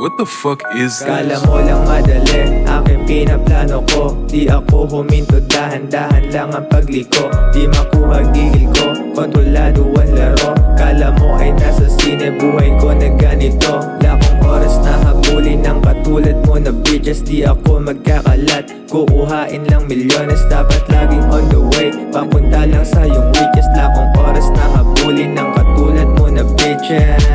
what the fuck is this? Kala mo lang madali, aking pinaplano ko. Di ako huminto, dahan-dahan lang ang pagliko. Di makuha gigil ko, kontrolado ang laro. Kala mo ay nasa sine, buhay ko na ganito. Lakong oras na habulin ng katulad mo na bitches. Di ako magkakalat, kukuhain lang milyones. Dapat laging on the way, papunta lang sa iyong riches. Lakong oras na habulin ng katulad mo na bitches.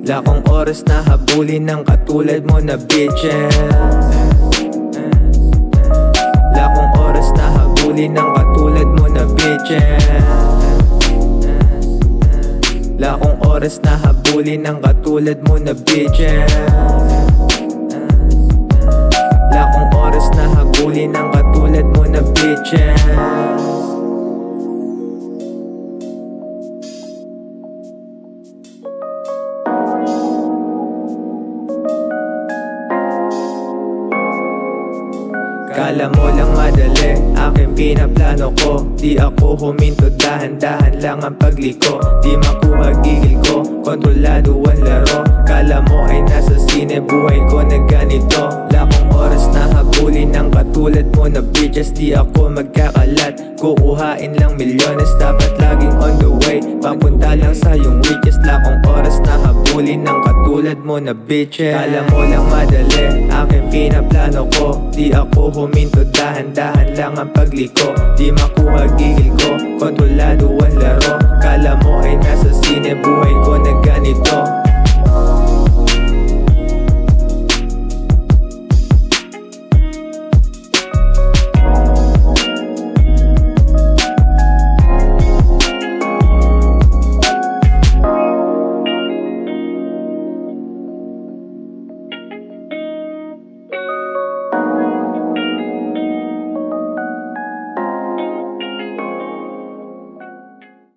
Lakong oras na habulin ng katulad mo na bitches. Lakong oras na habulin ng katulad mo na bitches. Lakong oras na habulin ng katulad mo na bitches. Lakong oras na habulin ng katulad mo na bitches. Kala mo lang madali, aking pinaplano ko. Di ako huminto, dahan-dahan lang ang pagliko. Di makuha gigil ko, kontrolado ang laro. Kala mo ay nasa sine, buhay ko na ganito. Lakong oras na habulin ng katulad mo na bitches. Di ako magkakalat, kukuhain lang milyones. Dapat laging on the way, papunta lang sa iyong riches. Lakong oras na habulin ng katulad mo na bitches. Kala mo lang madali, aking pinaplano ko. Di ako huminto, dahan-dahan lang ang pagliko. Di makuha gigil ko, kontrolado ang laro. Kala mo ay nasa sine, buhay